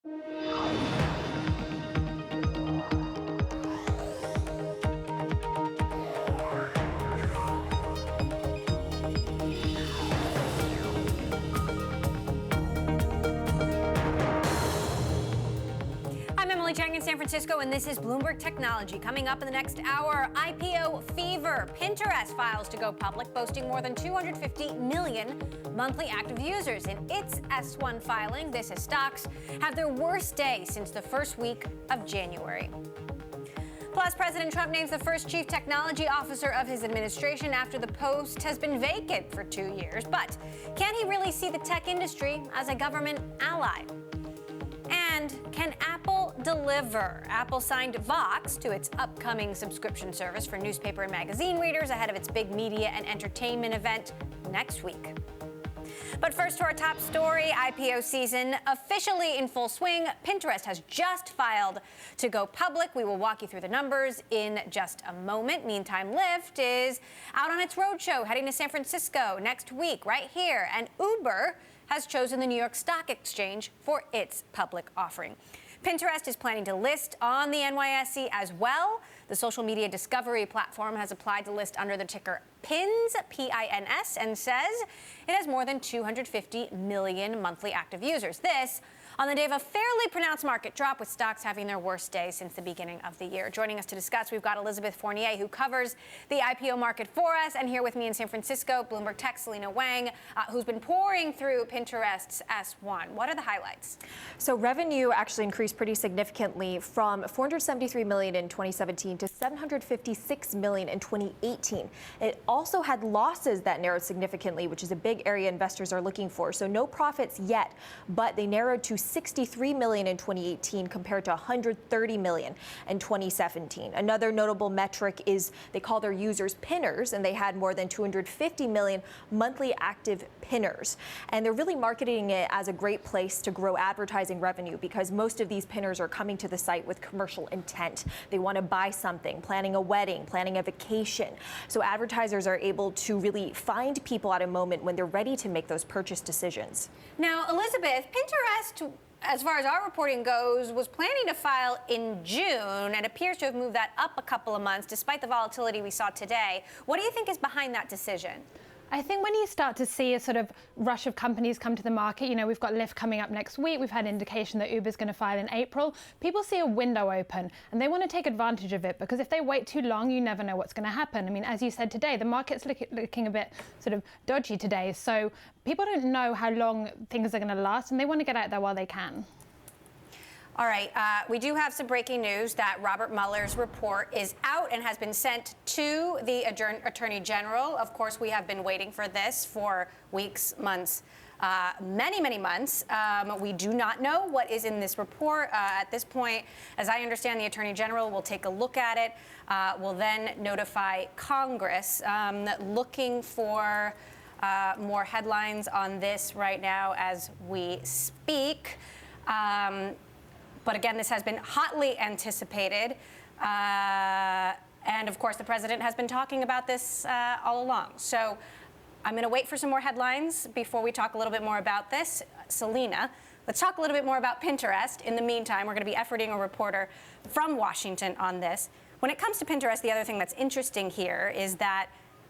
In San Francisco, and this is Bloomberg Technology. Coming up in the next hour, IPO fever. Pinterest files to go public, boasting more than 250 million monthly active users. In its S1 filing, this as stocks have their worst day since the first week of January. Plus, President Trump names the first chief technology officer of his administration after the post has been vacant for 2 years. But can he really see the tech industry as a government ally? And can Apple deliver? Apple signed Vox to its upcoming subscription service for newspaper and magazine readers ahead of its big media and entertainment event next week. But first to our top story, IPO season officially in full swing. Pinterest has just filed to go public. We will walk you through the numbers in just a moment. Meantime, Lyft is out on its roadshow, heading to San Francisco next week, right here. And Uber has chosen the New York Stock Exchange for its public offering. Pinterest is planning to list on the NYSE as well. The social media discovery platform has applied to list under the ticker PINS, P-I-N-S, and says it has more than 250 million monthly active users. This on the day of a fairly pronounced market drop, with stocks having their worst day since the beginning of the year. Joining us to discuss, we've got Elizabeth Fournier, who covers the IPO market for us, and here with me in San Francisco, Bloomberg Tech, Selena Wang, who's been pouring through Pinterest's S1. What are the highlights? So revenue actually increased pretty significantly from 473 million in 2017 to 756 million in 2018. It also had losses that narrowed significantly, which is a big area investors are looking for. So no profits yet, but they narrowed to 63 million in 2018 compared to 130 million in 2017. Another notable metric is they call their users pinners, and they had more than 250 million monthly active pinners. And they're really marketing it as a great place to grow advertising revenue, because most of these pinners are coming to the site with commercial intent. They want to buy something, planning a wedding, planning a vacation. So advertisers are able to really find people at a moment when they're ready to make those purchase decisions. Now, Elizabeth, Pinterest, as far as our reporting goes, was planning to file in June and appears to have moved that up a couple of months despite the volatility we saw today. What do you think is behind that decision? I think when you start to see a sort of rush of companies come to the market, you know, we've got Lyft coming up next week. We've had indication that Uber's going to file in April. People see a window open and they want to take advantage of it, because if they wait too long, you never know what's going to happen. I mean, as you said today, the market's looking a bit sort of dodgy today. So people don't know how long things are going to last, and they want to get out there while they can. All right, we do have some breaking news that Robert Mueller's report is out and has been sent to the Attorney General. Of course, we have been waiting for this for weeks, months, many months. We do not know what is in this report at this point. As I understand, the Attorney General will take a look at it, will then notify Congress, looking for more headlines on this right now as we speak. But again, this has been hotly anticipated. And of course, the president has been talking about this all along. So I'm going to wait for some more headlines before we talk a little bit more about this. Selena, let's talk a little bit more about Pinterest. In the meantime, we're going to be efforting a reporter from Washington on this. When it comes to Pinterest, the other thing that's interesting here is that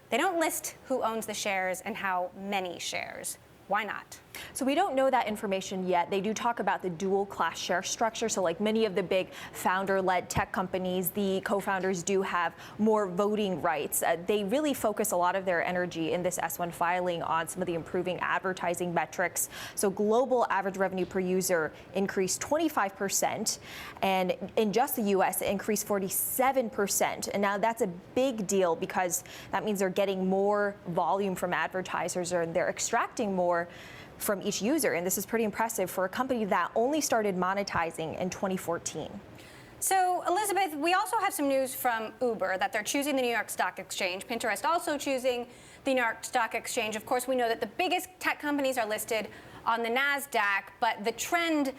they don't list who owns the shares and how many shares. Why not? So we don't know that information yet. They do talk about the dual class share structure. So like many of the big founder-led tech companies, the co-founders do have more voting rights. They really focus a lot of their energy in this S1 filing on some of the improving advertising metrics. So global average revenue per user increased 25%. And in just the US, it increased 47%. And now that's a big deal, because that means they're getting more volume from advertisers, or they're extracting more from each user. And this is pretty impressive for a company that only started monetizing in 2014. So, Elizabeth, we also have some news from Uber that they're choosing the New York Stock Exchange. Pinterest also choosing the New York Stock Exchange. Of course, we know that the biggest tech companies are listed on the NASDAQ, but the trend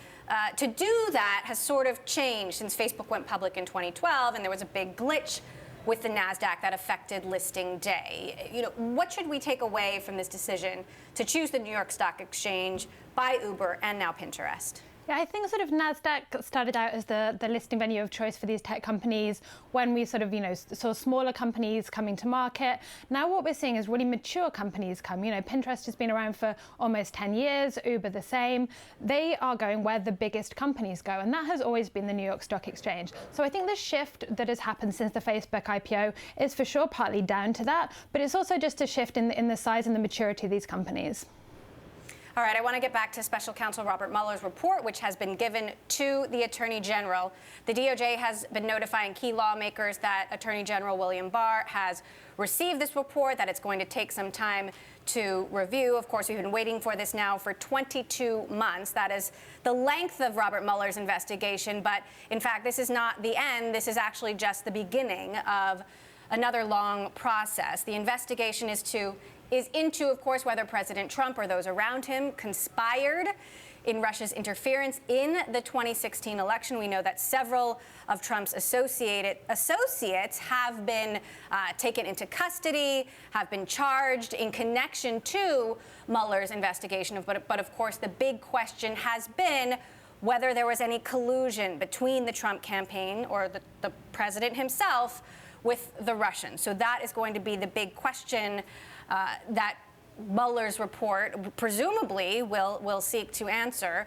to do that has sort of changed since Facebook went public in 2012, and there was a big glitch with the NASDAQ that affected listing day. You know, what should we take away from this decision to choose the New York Stock Exchange by Uber and now Pinterest? Yeah, I think sort of NASDAQ started out as the listing venue of choice for these tech companies when we sort of, saw smaller companies coming to market. Now what we're seeing is really mature companies come. Pinterest has been around for almost 10 years, Uber the same. They are going where the biggest companies go, and that has always been the New York Stock Exchange. So I think the shift that has happened since the Facebook IPO is for sure partly down to that, but it's also just a shift in the size and the maturity of these companies. All right, I want to get back to Special Counsel Robert Mueller's report, which has been given to the Attorney General. The DOJ has been notifying key lawmakers that Attorney General William Barr has received this report, that it's going to take some time to review. Of course, we've been waiting for this now for 22 months. That is the length of Robert Mueller's investigation. But in fact, this is not the end. This is actually just the beginning of another long process. The investigation is into, of course, whether President Trump or those around him conspired in Russia's interference in the 2016 election. We know that several of Trump's associates have been taken into custody, have been charged in connection to Mueller's investigation. But of course, the big question has been whether there was any collusion between the Trump campaign or the president himself with the Russians. So that is going to be the big question that Mueller's report presumably will seek to answer.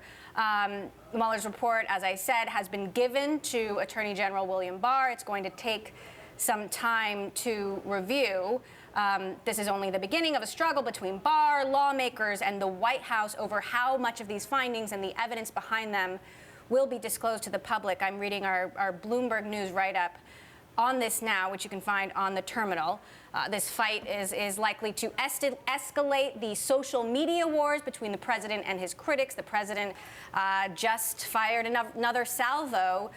Mueller's report, as I said, has been given to Attorney General William Barr. It's going to take some time to review. This is only the beginning of a struggle between Barr, lawmakers, and the White House over how much of these findings and the evidence behind them will be disclosed to the public. I'm reading our Bloomberg News write-up on this now, which you can find on the terminal. This fight is likely to escalate the social media wars between the president and his critics. The president just fired another salvo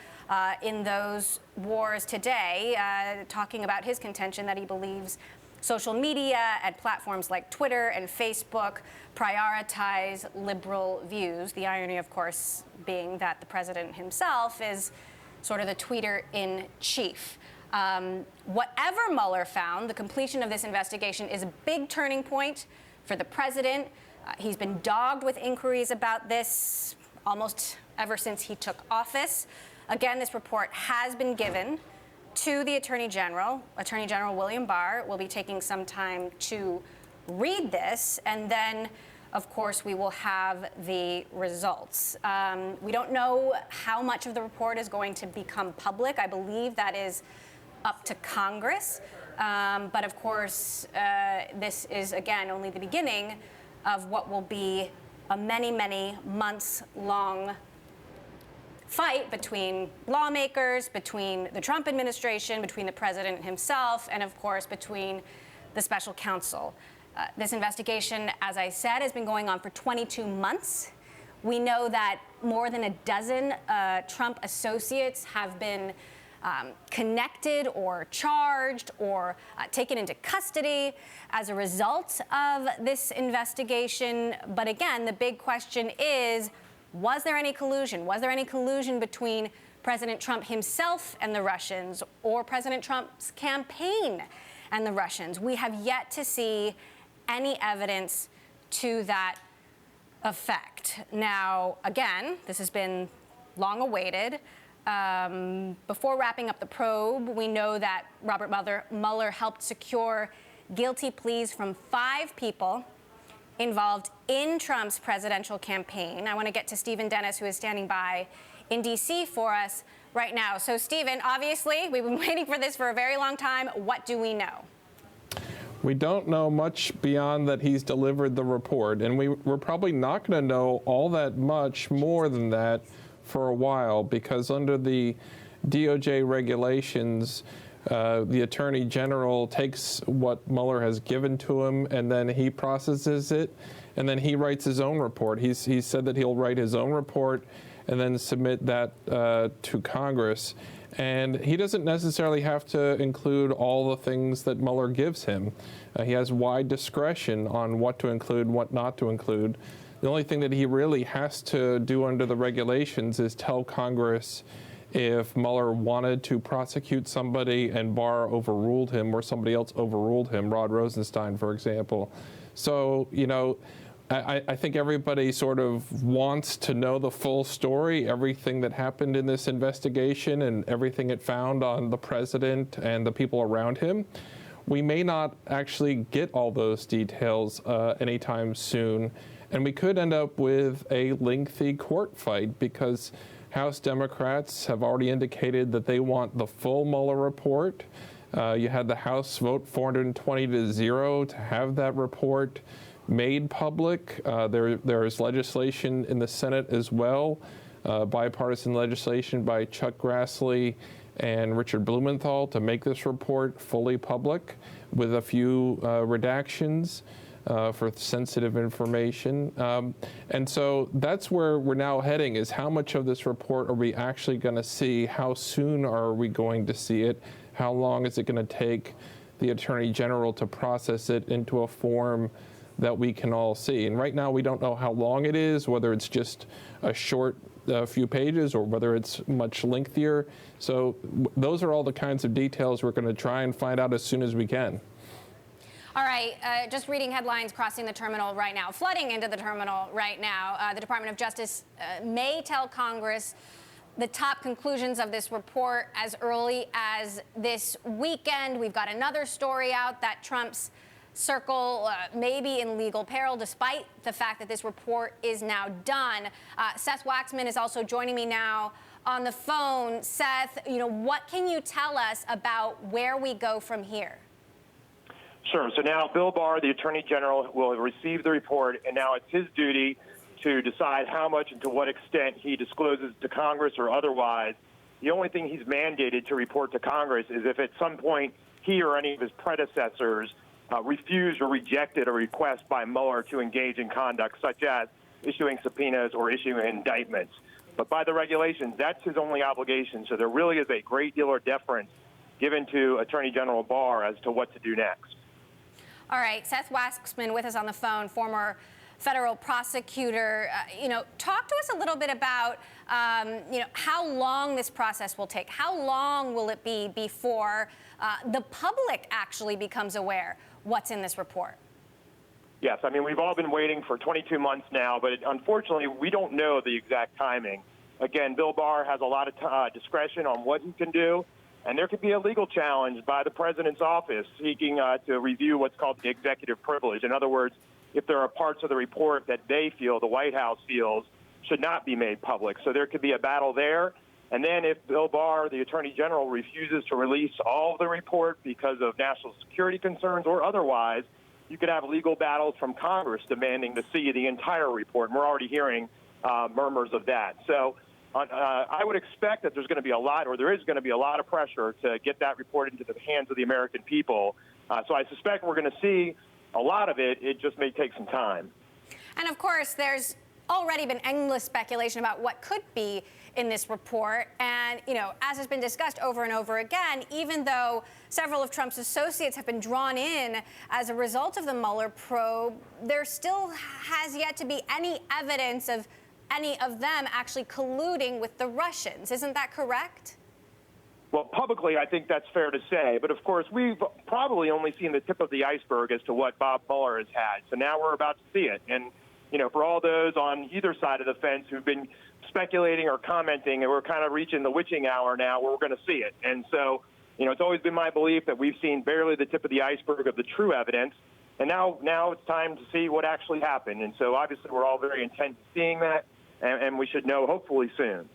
in those wars today, talking about his contention that he believes social media and platforms like Twitter and Facebook prioritize liberal views. The irony, of course, being that the president himself is sort of the tweeter-in-chief. Whatever Mueller found, the completion of this investigation is a big turning point for the president. He's been dogged with inquiries about this almost ever since he took office. Again, this report has been given to the Attorney General. Attorney General William Barr will be taking some time to read this, and then, of course, we will have the results. We don't know how much of the report is going to become public. I believe that is up to Congress. But of course, this is, again, only the beginning of what will be a many, many months long fight between lawmakers, between the Trump administration, between the president himself, and of course, between the special counsel. This investigation, as I said, has been going on for 22 months. We know that more than a dozen Trump associates have been connected or charged or taken into custody as a result of this investigation. But again, the big question is, was there any collusion? Was there any collusion between President Trump himself and the Russians, or President Trump's campaign and the Russians? We have yet to see any evidence to that effect. Now, again, this has been long awaited. Before wrapping up the probe, we know that Robert Mueller helped secure guilty pleas from 5 people involved in Trump's presidential campaign. I want to get to Stephen Dennis, who is standing by in D.C. for us right now. So, Stephen, obviously, we've been waiting for this for a very long time. What do we know? We don't know much beyond that he's delivered the report, and we're probably not going to know all that much more than that for a while, because under the DOJ regulations, the Attorney General takes what Mueller has given to him, and then he processes it, and then he writes his own report. He said that he'll write his own report and then submit that to Congress. And he doesn't necessarily have to include all the things that Mueller gives him. He has wide discretion on what to include, what not to include. The only thing that he really has to do under the regulations is tell Congress if Mueller wanted to prosecute somebody and Barr overruled him, or somebody else overruled him, Rod Rosenstein, for example. So, I think everybody sort of wants to know the full story, everything that happened in this investigation and everything it found on the president and the people around him. We may not actually get all those details anytime soon, and we could end up with a lengthy court fight because House Democrats have already indicated that they want the full Mueller report. You had the House vote 420-0 to have that report made public. There is legislation in the Senate as well, bipartisan legislation by Chuck Grassley and Richard Blumenthal to make this report fully public with a few redactions for sensitive information. And so that's where we're now heading, is how much of this report are we actually going to see? How soon are we going to see it? How long is it going to take the Attorney General to process it into a form that we can all see? And right now we don't know how long it is, whether it's just a short few pages or whether it's much lengthier. So those are all the kinds of details we're going to try and find out as soon as we can. All right, just reading headlines crossing the terminal right now, flooding into the terminal right now. The Department of Justice may tell Congress the top conclusions of this report as early as this weekend. We've got another story out that Trump's circle may be in legal peril, despite the fact that this report is now done. Seth Waxman is also joining me now on the phone. Seth, what can you tell us about where we go from here? Sure. So now Bill Barr, the Attorney General, will receive the report, and now it's his duty to decide how much and to what extent he discloses to Congress or otherwise. The only thing he's mandated to report to Congress is if at some point he or any of his predecessors refused or rejected a request by Mueller to engage in conduct such as issuing subpoenas or issuing indictments. But by the regulations, that's his only obligation. So there really is a great deal of deference given to Attorney General Barr as to what to do next. All right, Seth Waxman with us on the phone, former federal prosecutor. Talk to us a little bit about, how long this process will take. How long will it be before the public actually becomes aware what's in this report? Yes, I mean, we've all been waiting for 22 months now, but unfortunately, we don't know the exact timing. Again, Bill Barr has a lot of discretion on what he can do, and there could be a legal challenge by the president's office seeking to review what's called the executive privilege. In other words, if there are parts of the report that they feel, the White House feels, should not be made public. So there could be a battle there. And then if Bill Barr, the Attorney General, refuses to release all of the report because of national security concerns or otherwise, you could have legal battles from Congress demanding to see the entire report. And we're already hearing murmurs of that. So I would expect that there's going to be a lot, or there is going to be a lot of pressure to get that report into the hands of the American people. So I suspect we're going to see a lot of it. It just may take some time. And of course, there's already been endless speculation about what could be in this report. And, as has been discussed over and over again, even though several of Trump's associates have been drawn in as a result of the Mueller probe, there still has yet to be any evidence of any of them actually colluding with the Russians. Isn't that correct? Well, publicly, I think that's fair to say. But, of course, we've probably only seen the tip of the iceberg as to what Bob Mueller has had. So now we're about to see it. And, for all those on either side of the fence who've been speculating or commenting, and we're kind of reaching the witching hour now where we're going to see it. And so, it's always been my belief that we've seen barely the tip of the iceberg of the true evidence. And now it's time to see what actually happened. And so, obviously, we're all very intent on seeing that, and we should know hopefully soon.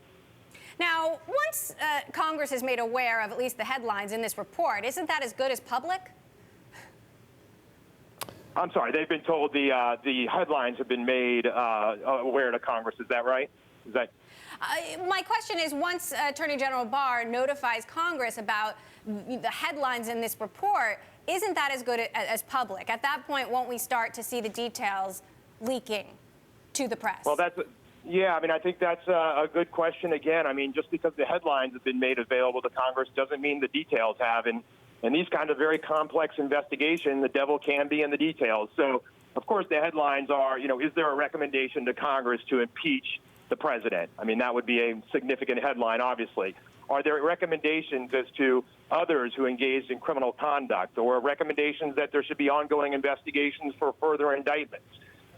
Now, once Congress is made aware of at least the headlines in this report, isn't that as good as public? I'm sorry, they've been told the headlines have been made aware to Congress. Is that right? Is that? My question is, once Attorney General Barr notifies Congress about the headlines in this report, isn't that as good as public? At that point, won't we start to see the details leaking to the press? Well, yeah, I think that's a good question. Again, just because the headlines have been made available to Congress doesn't mean the details have. And these kind of very complex investigations, the devil can be in the details. So, of course, the headlines are, is there a recommendation to Congress to impeach the president? That would be a significant headline, obviously. Are there recommendations as to others who engaged in criminal conduct, or recommendations that there should be ongoing investigations for further indictments?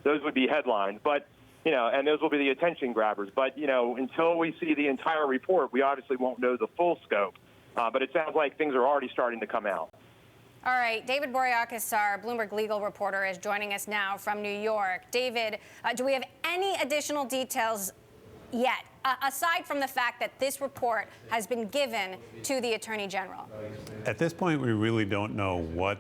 those would be headlines. But, and those will be the attention grabbers. But, until we see the entire report, we obviously won't know the full scope. But it sounds like things are already starting to come out. All right, David Boreakis, our Bloomberg legal reporter, is joining us now from New York. David, do we have any additional details yet, aside from the fact that this report has been given to the Attorney General? At this point, we really don't know what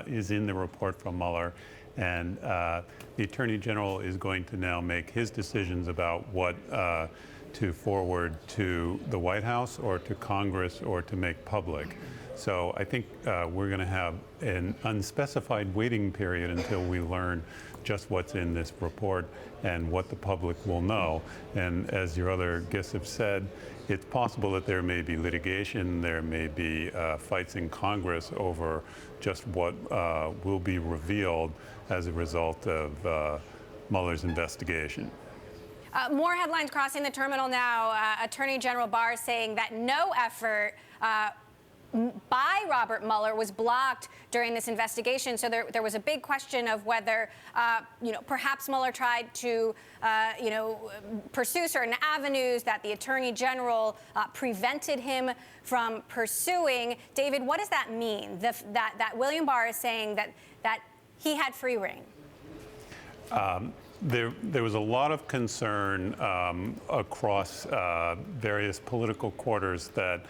is in the report from Mueller. And the Attorney General is going to now make his decisions about what to forward to the White House or to Congress or to make public. So I think we're going to have an unspecified waiting period until we learn just what's in this report and what the public will know. And as your other guests have said, it's possible that there may be litigation, there may be fights in Congress over just what will be revealed as a result of Mueller's investigation. More headlines crossing the terminal now. Attorney General Barr saying that no effort by Robert Mueller was blocked during this investigation. So there was a big question of whether, perhaps Mueller tried to, pursue certain avenues that the Attorney General prevented him from pursuing. David, what does that mean? That William Barr is saying that he had free rein? There was a lot of concern across various political quarters that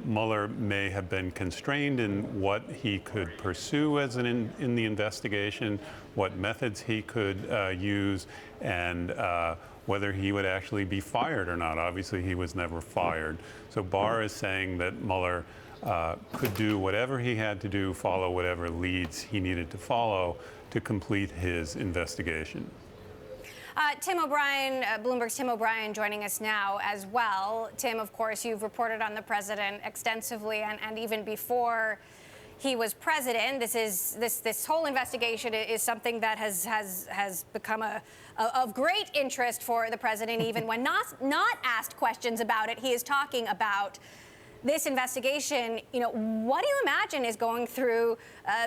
Mueller may have been constrained in what he could pursue as in the investigation, what methods he could use, and whether he would actually be fired or not. Obviously, he was never fired. So Barr is saying that Mueller could do whatever he had to do, follow whatever leads he needed to follow to complete his investigation. Tim O'Brien, Bloomberg's Tim O'Brien joining us now as well. Tim, of course, you've reported on the president extensively and even before he was president. This whole investigation is something that has become of great interest for the president, even when not asked questions about it. He is talking about this investigation. What do you imagine is going through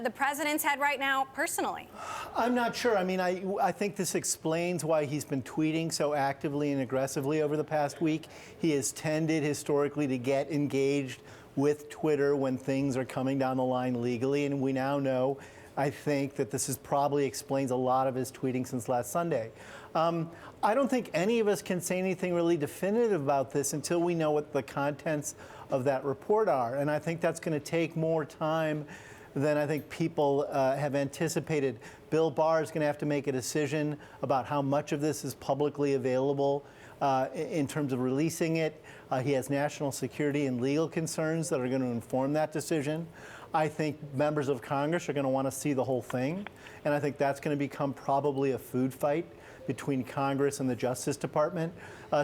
the president's head right now personally? I'm not sure. I mean, I think this explains why he's been tweeting so actively and aggressively over the past week. He has tended historically to get engaged with Twitter when things are coming down the line legally, and we now know, I think, that this probably explains a lot of his tweeting since last Sunday. I don't think any of us can say anything really definitive about this until we know what the contents of that report are. And I think that's going to take more time than I think people have anticipated. Bill Barr is going to have to make a decision about how much of this is publicly available in terms of releasing it. He has national security and legal concerns that are going to inform that decision. I think members of Congress are going to want to see the whole thing. And I think that's going to become probably a food fight between Congress and the Justice Department.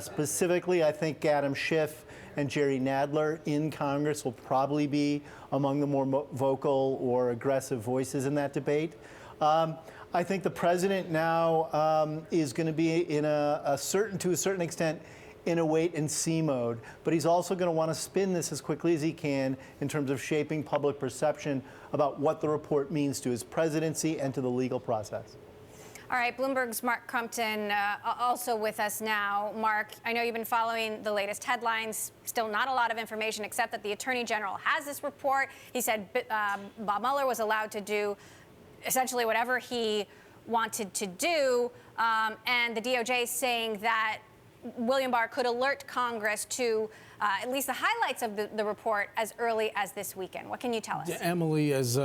Specifically, I think Adam Schiff and Jerry Nadler in Congress will probably be among the more vocal or aggressive voices in that debate. I think the president now is going to be in to a certain extent, in a wait-and-see mode. But he's also going to want to spin this as quickly as he can in terms of shaping public perception about what the report means to his presidency and to the legal process. All right, Bloomberg's Mark Crumpton also with us now. Mark, I know you've been following the latest headlines. Still not a lot of information except that the Attorney General has this report. He said Bob Mueller was allowed to do essentially whatever he wanted to do, and the DOJ is saying that William Barr could alert Congress to at least the highlights of the report as early as this weekend. What can you tell us? Emily, as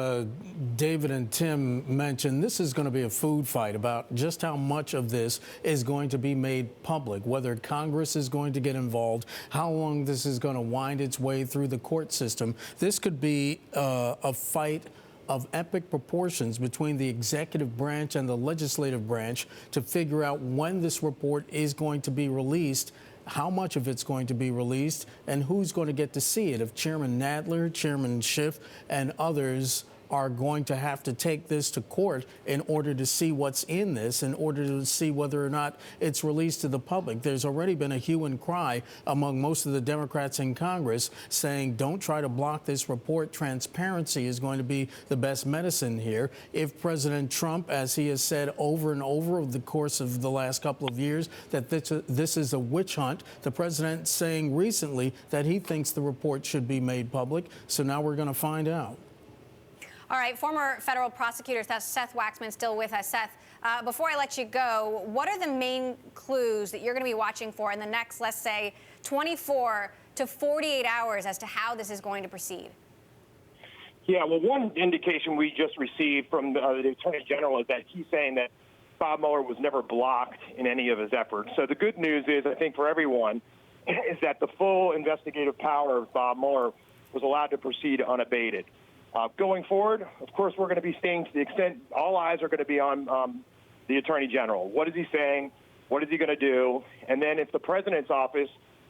David and Tim mentioned, this is going to be a food fight about just how much of this is going to be made public, whether Congress is going to get involved, how long this is going to wind its way through the court system. This could be a fight of epic proportions between the executive branch and the legislative branch to figure out when this report is going to be released, how much of it's going to be released, and who's going to get to see it. If Chairman Nadler, Chairman Schiff, and others are going to have to take this to court in order to see what's in this, in order to see whether or not it's released to the public. There's already been a hue and cry among most of the Democrats in Congress saying, don't try to block this report. Transparency is going to be the best medicine here. If President Trump, as he has said over and over the course of the last couple of years, that this is a witch hunt, the president saying recently that he thinks the report should be made public. So now we're going to find out. All right, former federal prosecutor Seth Waxman still with us. Seth, before I let you go, what are the main clues that you're going to be watching for in the next, let's say, 24 to 48 hours as to how this is going to proceed? Yeah, well, one indication we just received from the Attorney General is that he's saying that Bob Mueller was never blocked in any of his efforts. So the good news is, I think, for everyone, is that the full investigative power of Bob Mueller was allowed to proceed unabated. Going forward, of course, we're going to be staying to the extent all eyes are going to be on the Attorney General. What is he saying? What is he going to do? And then if the president's office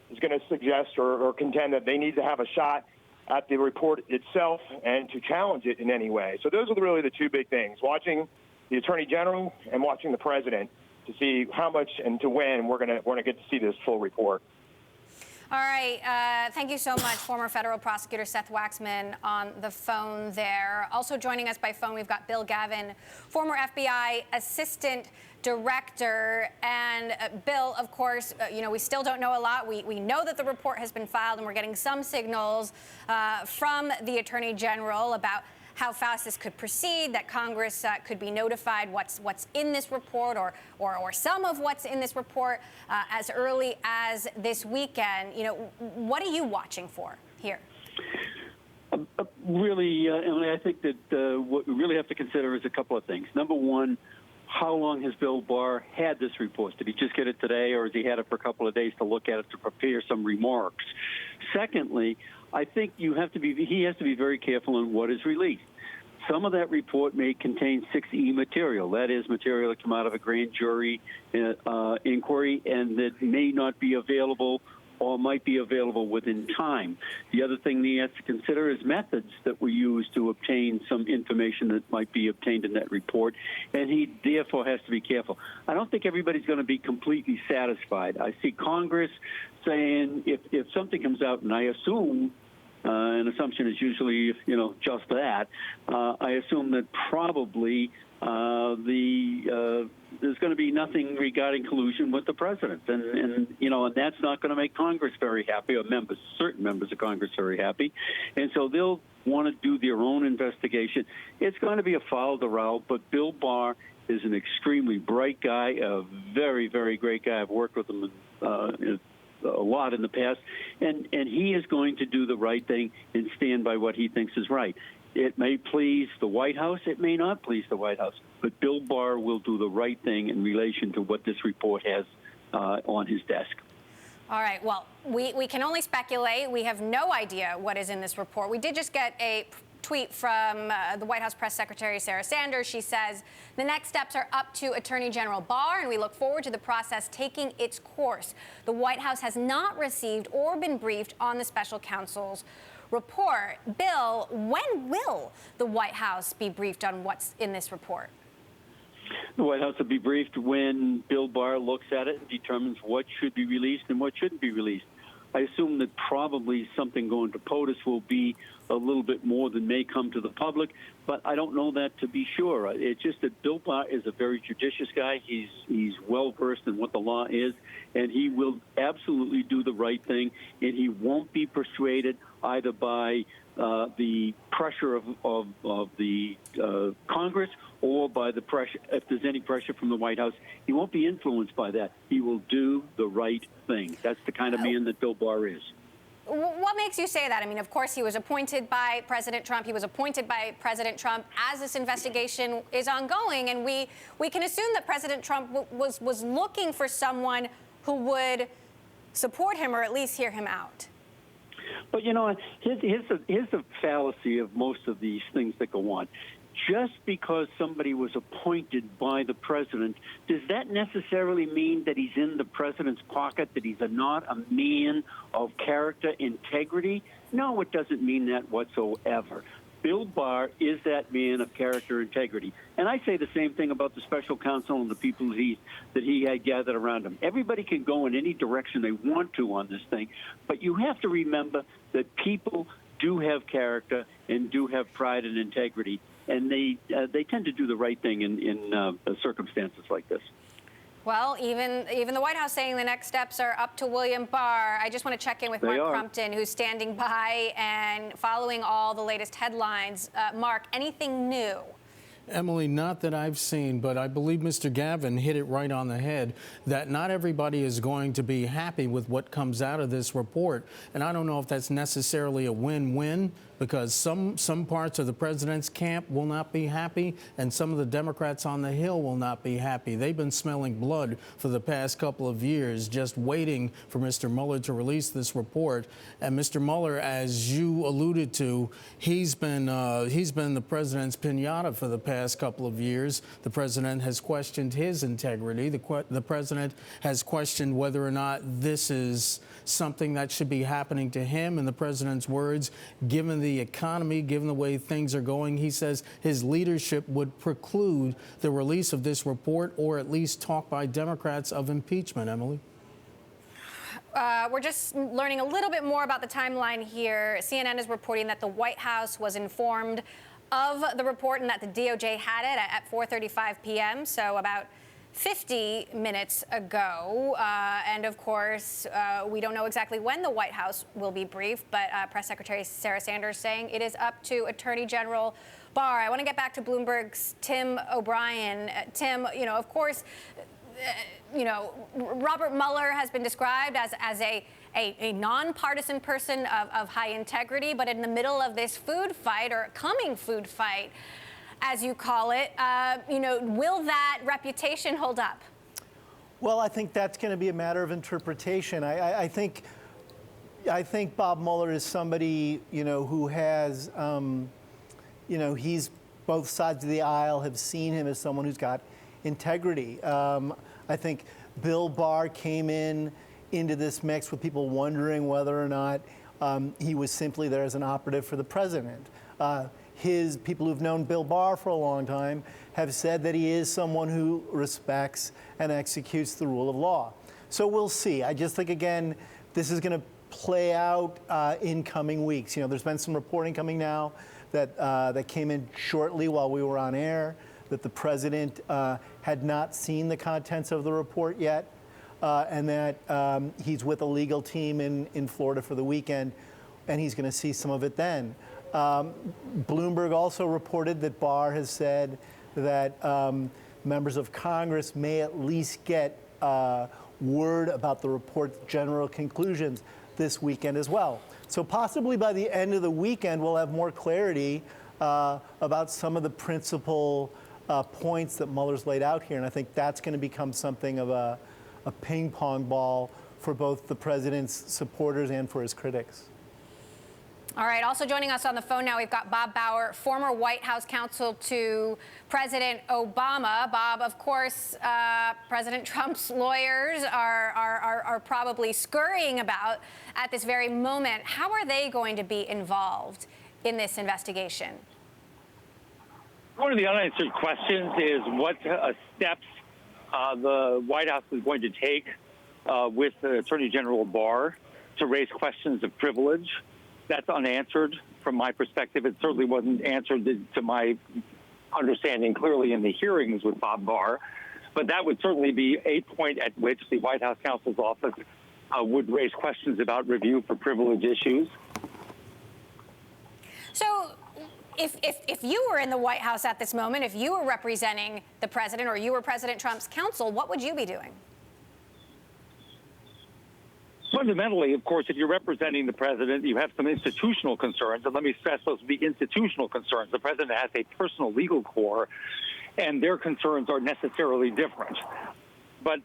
is going to suggest or contend that they need to have a shot at the report itself and to challenge it in any way. So those are really the two big things, watching the Attorney General and watching the president to see how much and to when we're going to get to see this full report. All right. Thank you so much, former federal prosecutor Seth Waxman on the phone there. Also joining us by phone, we've got Bill Gavin, former FBI assistant director. And Bill, of course, we still don't know a lot. We know that the report has been filed, and we're getting some signals from the Attorney General about how fast this could proceed, that Congress could be notified what's in this report or some of what's in this report as early as this weekend. What are you watching for here? Really, Emily, I think that what we really have to consider is a couple of things. Number one, how long has Bill Barr had this report? Did he just get it today, or has he had it for a couple of days to look at it to prepare some remarks? Secondly, I think he has to be very careful in what is released. Some of that report may contain 6E material. That is material that come out of a grand jury inquiry and that may not be available or might be available within time. The other thing he has to consider is methods that were used to obtain some information that might be obtained in that report, and he therefore has to be careful. I don't think everybody's going to be completely satisfied. I see Congress saying if something comes out, and I assume an assumption is usually, just that. I assume that probably there's going to be nothing regarding collusion with the president, and that's not going to make Congress very happy, or certain members of Congress very happy, and so they'll want to do their own investigation. It's going to be a foul de route, but Bill Barr is an extremely bright guy, a very, very great guy. I've worked with him a lot in the past, and he is going to do the right thing and stand by what he thinks is right. It may please the White House, it may not please the White House, but Bill Barr will do the right thing in relation to what this report has on his desk. All right. Well, we can only speculate. We have no idea what is in this report. We did just get a tweet from the White House press secretary, Sarah Sanders. She says the next steps are up to Attorney General Barr, and we look forward to the process taking its course. The White House has not received or been briefed on the special counsel's report. Bill, when will the White House be briefed on what's in this report? The White House will be briefed when Bill Barr looks at it and determines what should be released and what shouldn't be released. I assume that probably something going to POTUS will be a little bit more than may come to the public, but I don't know that to be sure. It's just that Bill Barr is a very judicious guy. He's well-versed in what the law is, and he will absolutely do the right thing, and he won't be persuaded either by the pressure of the Congress or by the pressure, if there's any pressure from the White House. He won't be influenced by that. He will do the right thing. That's the kind of man that Bill Barr is. What makes you say that? I mean, of course, he was appointed by President Trump. He was appointed by President Trump as this investigation is ongoing. And we can assume that President Trump was looking for someone who would support him or at least hear him out. But, here's the fallacy of most of these things that go on. Just because somebody was appointed by the president, does that necessarily mean that he's in the president's pocket, that he's not a man of character, integrity? No, it doesn't mean that whatsoever. Bill Barr is that man of character and integrity. And I say the same thing about the special counsel and the people that he had gathered around him. Everybody can go in any direction they want to on this thing, but you have to remember that people do have character and do have pride and integrity, and they tend to do the right thing in circumstances like this. Well, even the White House saying the next steps are up to William Barr. I just want to check in with Mark Crumpton, who's standing by and following all the latest headlines. Mark, anything new? Emily, not that I've seen, but I believe Mr. Gavin hit it right on the head that not everybody is going to be happy with what comes out of this report. And I don't know if that's necessarily a win-win, because some parts of the president's camp will not be happy, and some of the Democrats on the Hill will not be happy. They've been smelling blood for the past couple of years, just waiting for Mr. Mueller to release this report. And Mr. Mueller, as you alluded to, he's been the president's piñata for the past couple of years. The president has questioned his integrity. The president has questioned whether or not this is something that should be happening to him. In the president's words, given the economy, given the way things are going, he says his leadership would preclude the release of this report, or at least talk by Democrats of impeachment. Emily? We're just learning a little bit more about the timeline here. CNN is reporting that the White House was informed of the report and that the DOJ had it at 4:35 p.m., so about 50 minutes ago. And of course, we don't know exactly when the White House will be briefed, but Press Secretary Sarah Sanders saying it is up to Attorney General Barr. I want to get back to Bloomberg's Tim O'Brien. Tim, of course, Robert Mueller has been described as a nonpartisan person of high integrity, but in the middle of this food fight, or coming food fight, as you call it, will that reputation hold up? Well, I think that's going to be a matter of interpretation. I think Bob Mueller is somebody, who has, he's both sides of the aisle have seen him as someone who's got integrity. I think Bill Barr came into this mix with people wondering whether or not he was simply there as an operative for the president. His people who've known Bill Barr for a long time have said that he is someone who respects and executes the rule of law. So we'll see. I just think, again, this is going to play out in coming weeks. There's been some reporting coming now that came in shortly while we were on air, that the president had not seen the contents of the report yet, and that he's with a legal team in Florida for the weekend, and he's going to see some of it then. Bloomberg also reported that Barr has said that members of Congress may at least get word about the report's general conclusions this weekend as well. So possibly by the end of the weekend, we'll have more clarity about some of the principal points that Mueller's laid out here. And I think that's going to become something of a ping pong ball for both the president's supporters and for his critics. All right, also joining us on the phone now, we've got Bob Bauer, former White House counsel to President Obama. Bob, of course, President Trump's lawyers are probably scurrying about at this very moment. How are they going to be involved in this investigation? One of the unanswered questions is what steps the White House is going to take with Attorney General Barr to raise questions of privilege. That's unanswered from my perspective. It certainly wasn't answered to my understanding clearly in the hearings with Bob Barr. But that would certainly be a point at which the White House counsel's office would raise questions about review for privilege issues. So if you were in the White House at this moment, if you were representing the president or you were President Trump's counsel, what would you be doing? Fundamentally, of course, if you're representing the president, you have some institutional concerns. And let me stress those would be institutional concerns. The president has a personal legal core, and their concerns are necessarily different. But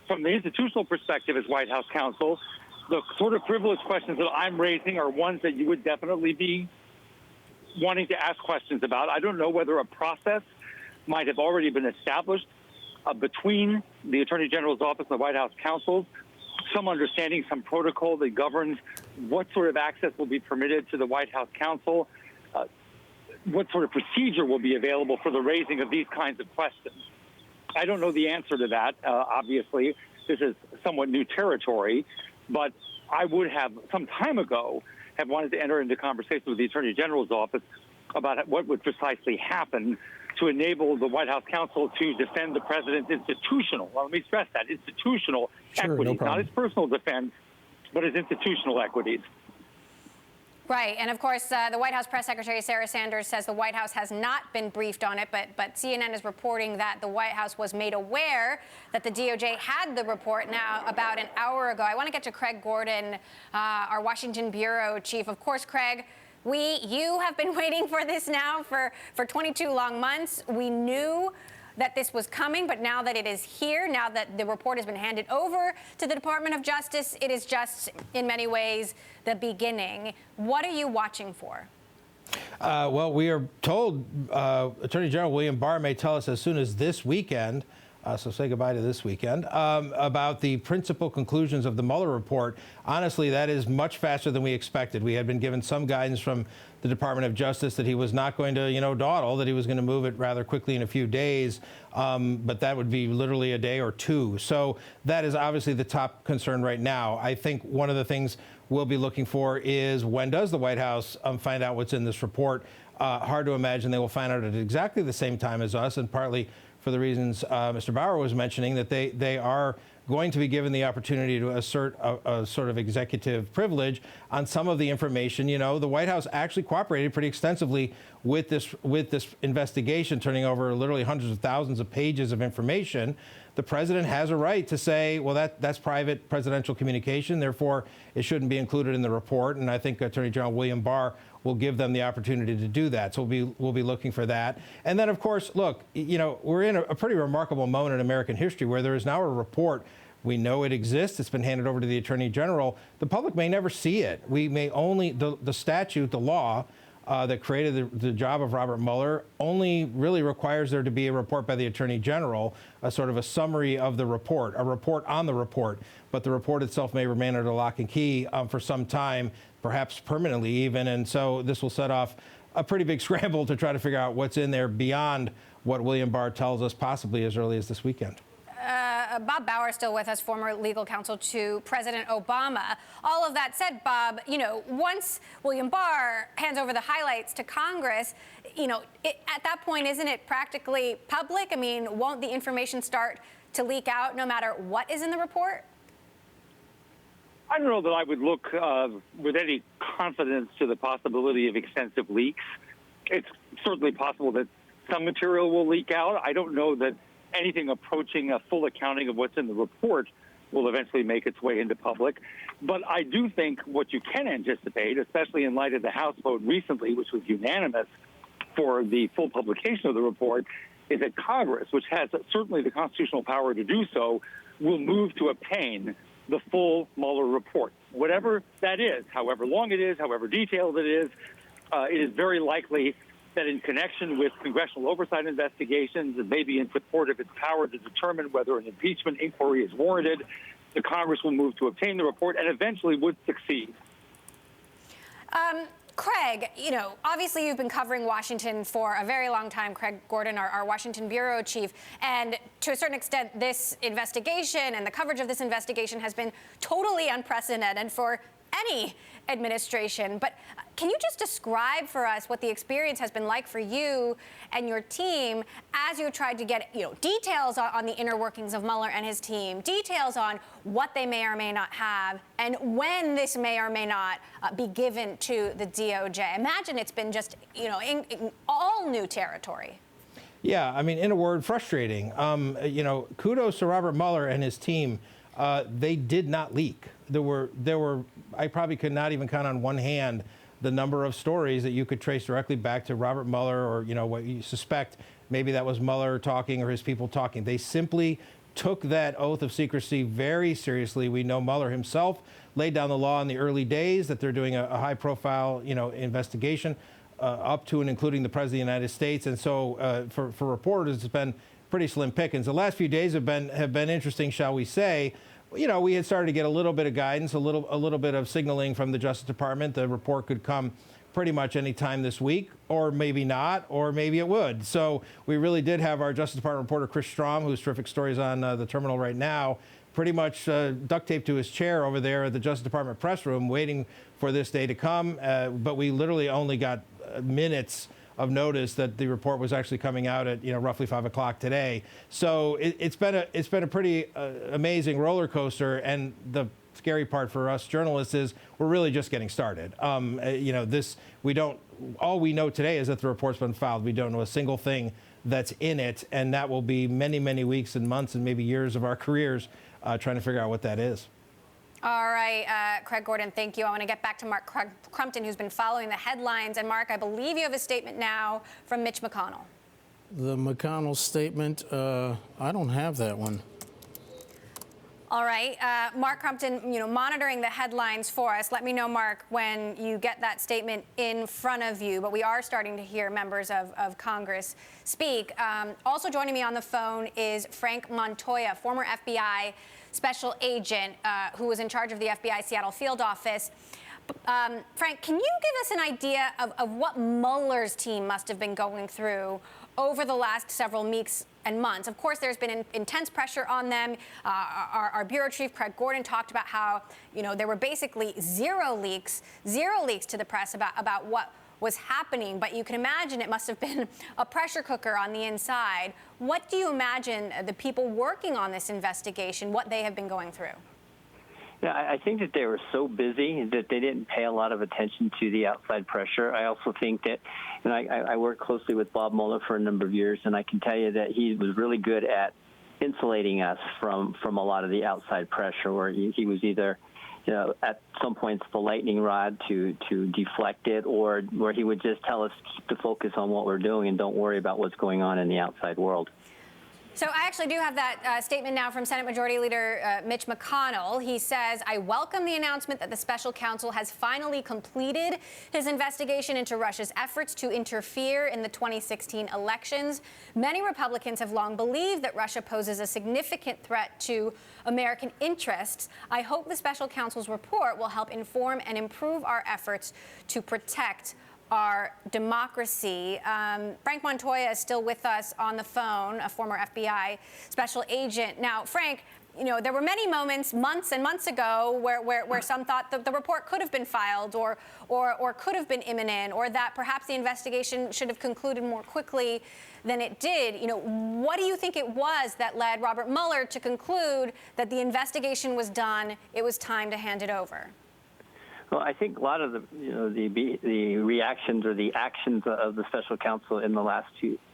from the institutional perspective as White House counsel, the sort of privilege questions that I'm raising are ones that you would definitely be wanting to ask questions about. I don't know whether a process might have already been established between the Attorney General's office and the White House counsel, some understanding, some protocol that governs what sort of access will be permitted to the White House counsel. what sort of procedure will be available for the raising of these kinds of questions. I don't know the answer to that. Obviously, this is somewhat new territory, but I would have some time ago have wanted to enter into conversation with the Attorney General's office about what would precisely happen to enable the White House counsel to defend the president's institutional, well, let me stress that, institutional equities, not his personal defense, but his institutional equities. Right, and of course, the White House press secretary Sarah Sanders says the White House has not been briefed on it, but CNN is reporting that the White House was made aware that the DOJ had the report now about an hour ago. I want to get to Craig Gordon, our Washington bureau chief. Of course, Craig, you have been waiting for this now for 22 long months. We knew that this was coming, but now that it is here, now that the report has been handed over to the Department of Justice, it is just, in many ways, the beginning. What are you watching for? Well, we are told Attorney General William Barr may tell us as soon as this weekend, so say goodbye to this weekend, about the principal conclusions of the Mueller report. Honestly, that is much faster than we expected. We had been given some guidance from the Department of Justice that he was not going to, dawdle, that he was going to move it rather quickly in a few days, but that would be literally a day or two. So that is obviously the top concern right now. I think one of the things we'll be looking for is when does the White House find out what's in this report? Hard to imagine they will find out at exactly the same time as us, and partly for the reasons Mr. Bauer was mentioning, that they are going to be given the opportunity to assert a sort of executive privilege on some of the information. The White House actually cooperated pretty extensively with this investigation, turning over literally hundreds of thousands of pages of information. The president has a right to say, well, that's private presidential communication, therefore it shouldn't be included in the report. And I think Attorney General William Barr will give them the opportunity to do that. So we'll be looking for that. And then, of course, look, we're in a pretty remarkable moment in American history where there is now a report. We know it exists. It's been handed over to the Attorney General. The public may never see it. We may only, the statute, the law that created the job of Robert Mueller only really requires there to be a report by the Attorney General, a sort of a summary of the report, a report on the report. But the report itself may remain under lock and key for some time, perhaps permanently even. And so this will set off a pretty big scramble to try to figure out what's in there beyond what William Barr tells us possibly as early as this weekend. Bob Bauer still with us, former legal counsel to President Obama. All of that said, Bob, once William Barr hands over the highlights to Congress, at that point, isn't it practically public? I mean, won't the information start to leak out no matter what is in the report? I don't know that I would look with any confidence to the possibility of extensive leaks. It's certainly possible that some material will leak out. I don't know that anything approaching a full accounting of what's in the report will eventually make its way into public. But I do think what you can anticipate, especially in light of the House vote recently, which was unanimous for the full publication of the report, is that Congress, which has certainly the constitutional power to do so, will move to obtain the full Mueller report. Whatever that is, however long it is, however detailed it is very likely that in connection with congressional oversight investigations and maybe in support of its power to determine whether an impeachment inquiry is warranted, the Congress will move to obtain the report and eventually would succeed. Craig, obviously you've been covering Washington for a very long time. Craig Gordon, our Washington bureau chief. And to a certain extent, this investigation and the coverage of this investigation has been totally unprecedented for any administration. But can you just describe for us what the experience has been like for you and your team as you tried to get details on the inner workings of Mueller and his team, details on what they may or may not have, and when this may or may not be given to the DOJ? Imagine it's been just in all new territory. Yeah, I mean, in a word, frustrating. Kudos to Robert Mueller and his team. They did not leak. There were. I probably could not even count on one hand the number of stories that you could trace directly back to Robert Mueller, or what you suspect maybe that was Mueller talking or his people talking. They simply took that oath of secrecy very seriously. We know Mueller himself laid down the law in the early days that they're doing a high-profile, investigation up to and including the President of the United States. And so for reporters, it's been pretty slim pickings. The last few days have been interesting, shall we say. We had started to get a little bit of guidance, a little bit of signaling from the Justice Department. The report could come pretty much any time this week, or maybe not, or maybe it would. So we really did have our Justice Department reporter, Chris Strom, whose terrific stories on the terminal right now, pretty much duct taped to his chair over there at the Justice Department press room, waiting for this day to come. But we literally only got minutes of notice that the report was actually coming out at roughly 5 o'clock today. So it's been a pretty amazing roller coaster, and the scary part for us journalists is we're really just getting started. All we know today is that the report's been filed. We don't know a single thing that's in it, and that will be many, many weeks and months and maybe years of our careers trying to figure out what that is. All right, Craig Gordon, thank you. I want to get back to Mark Crumpton, who's been following the headlines. And Mark, I believe you have a statement now from Mitch McConnell. The McConnell statement, I don't have that one. All right, Mark Crumpton, monitoring the headlines for us. Let me know, Mark, when you get that statement in front of you. But we are starting to hear members of Congress speak. Also joining me on the phone is Frank Montoya, former FBI special agent who was in charge of the FBI Seattle field office. Frank, can you give us an idea of what Mueller's team must have been going through over the last several weeks and months? Of course, there's been intense pressure on them. Our bureau chief, Craig Gordon, talked about how there were basically zero leaks to the press about what was happening, but you can imagine it must have been a pressure cooker on the inside. What do you imagine the people working on this investigation, what they have been going through? Yeah, I think that they were so busy that they didn't pay a lot of attention to the outside pressure. I also think that, and I worked closely with Bob Mueller for a number of years, and I can tell you that he was really good at insulating us from a lot of the outside pressure, where he was either at some points the lightning rod to deflect it, or where he would just tell us to keep the focus on what we're doing and don't worry about what's going on in the outside world. So I actually do have that statement now from Senate Majority Leader Mitch McConnell. He says, I welcome the announcement that the special counsel has finally completed his investigation into Russia's efforts to interfere in the 2016 elections. Many Republicans have long believed that Russia poses a significant threat to American interests. I hope the special counsel's report will help inform and improve our efforts to protect our democracy. Frank Montoya is still with us on the phone, a former FBI special agent. Now, Frank, there were many moments, months and months ago, where some thought that the report could have been filed or could have been imminent, or that perhaps the investigation should have concluded more quickly than it did. What do you think it was that led Robert Mueller to conclude that the investigation was done, it was time to hand it over? Well, I think a lot of the reactions or the actions of the special counsel in the last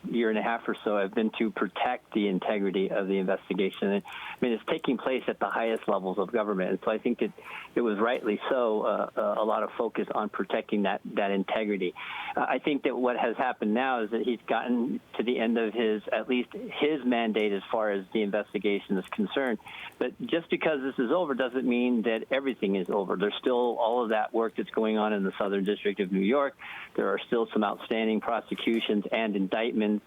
year and a half or so have been to protect the integrity of the investigation. And, it's taking place at the highest levels of government. And so I think it was rightly so a lot of focus on protecting that integrity. I think that what has happened now is that he's gotten to the end of at least his mandate as far as the investigation is concerned. But just because this is over doesn't mean that everything is over. There's still all of that work that's going on in the Southern District of New York. There are still some outstanding prosecutions and indictments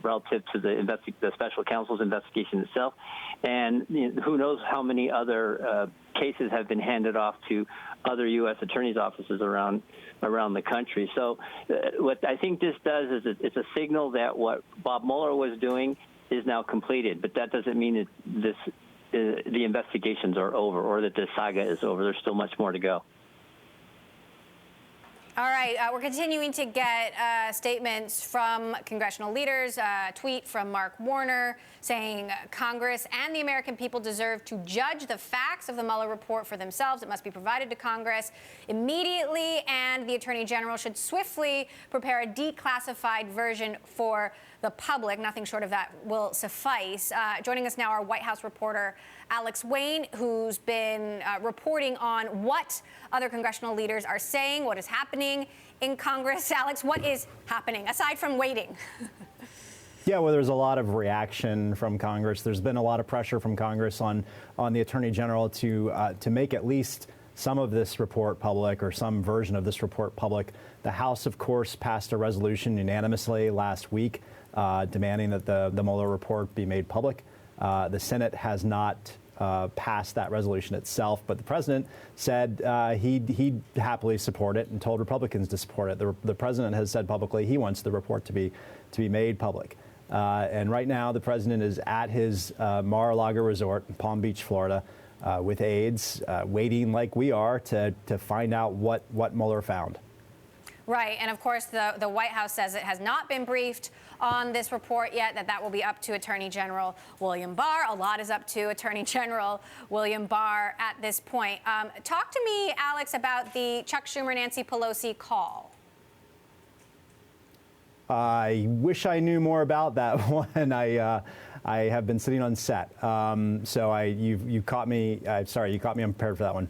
relative to the special counsel's investigation itself. And who knows how many other cases have been handed off to other U.S. attorneys' offices around the country. So what I think this does is it's a signal that what Bob Mueller was doing is now completed. But that doesn't mean that the investigations are over or that the saga is over. There's still much more to go. All right, we're continuing to get statements from congressional leaders, a tweet from Mark Warner saying Congress and the American people deserve to judge the facts of the Mueller report for themselves. It must be provided to Congress immediately, and the Attorney General should swiftly prepare a declassified version for the public. Nothing short of that will suffice. Joining us now, our White House reporter, Alex Wayne, who's been reporting on what other congressional leaders are saying, what is happening in Congress. Alex, what is happening, aside from waiting? Yeah, well, there's a lot of reaction from Congress. There's been a lot of pressure from Congress on the Attorney General to make at least some of this report public, or some version of this report public. The House, of course, passed a resolution unanimously last week demanding that the Mueller report be made public. The Senate has not pass that resolution itself. But the president said he'd happily support it and told Republicans to support it. The president has said publicly he wants the report to be made public. And right now, the president is at his Mar-a-Lago resort in Palm Beach, Florida, with aides, waiting like we are to find out what Mueller found. Right, and of course, the White House says it has not been briefed on this report yet, that will be up to Attorney General William Barr. A lot is up to Attorney General William Barr at this point. Talk to me, Alex, about the Chuck Schumer-Nancy Pelosi call. I wish I knew more about that one. I have been sitting on set, so you caught me. Sorry, you caught me unprepared for that one.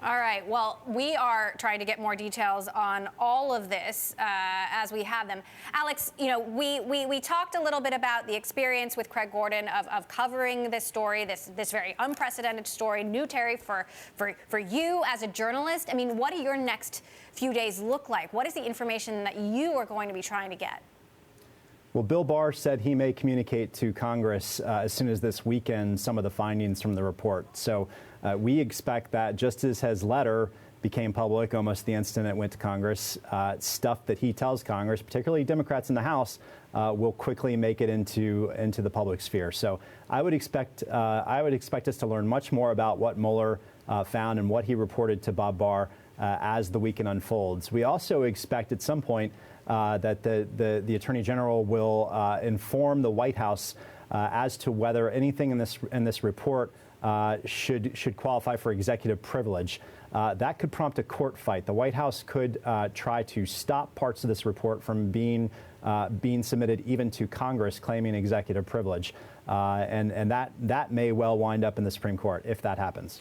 All right. Well, we are trying to get more details on all of this as we have them. Alex, you know, we talked a little bit about the experience with Craig Gordon of covering this story, this very unprecedented story, new Terry, for you as a journalist. I mean, what do your next few days look like? What is the information that you are going to be trying to get? Well, Bill Barr said he may communicate to Congress as soon as this weekend some of the findings from the report. So we expect that just as his letter became public almost the instant it went to Congress, stuff that he tells Congress, particularly Democrats in the House, will quickly make it into the public sphere. So I would expect us to learn much more about what Mueller found and what he reported to Bob Barr as the weekend unfolds. We also expect at some point that the Attorney General will inform the White House as to whether anything in this report should qualify for executive privilege. That could prompt a court fight. The White House could try to stop parts of this report from being submitted even to Congress, claiming executive privilege, and that may well wind up in the Supreme Court if that happens.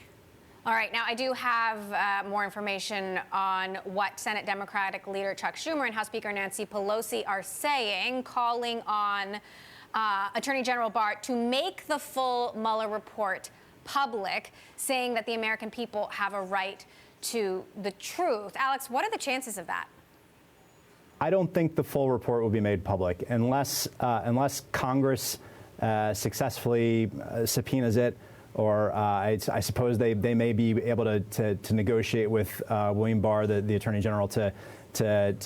All right. Now, I do have more information on what Senate Democratic leader Chuck Schumer and House Speaker Nancy Pelosi are saying, calling on Attorney General Barr to make the full Mueller report public, saying that the American people have a right to the truth. Alex, what are the chances of that? I don't think the full report will be made public unless Congress successfully subpoenas it. Or I suppose they may be able to negotiate with William Barr, the Attorney General, to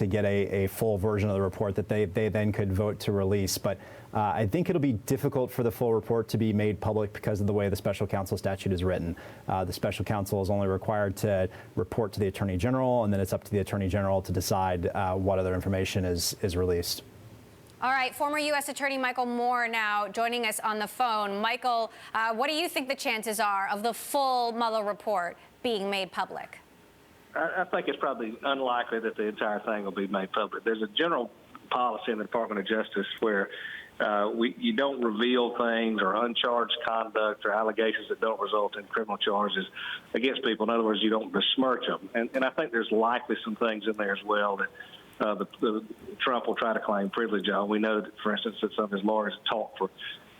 get a full version of the report that they then could vote to release. But I think it'll be difficult for the full report to be made public because of the way the special counsel statute is written. The special counsel is only required to report to the Attorney General, and then it's up to the Attorney General to decide what other information is released. All right, former U.S. Attorney Michael Moore now joining us on the phone. Michael, what do you think the chances are of the full Mueller report being made public? I think it's probably unlikely that the entire thing will be made public. There's a general policy in the Department of Justice where you don't reveal things or uncharged conduct or allegations that don't result in criminal charges against people. In other words, you don't besmirch them. And I think there's likely some things in there as well that Trump will try to claim privilege on. We know that, for instance, that some of his lawyers talked for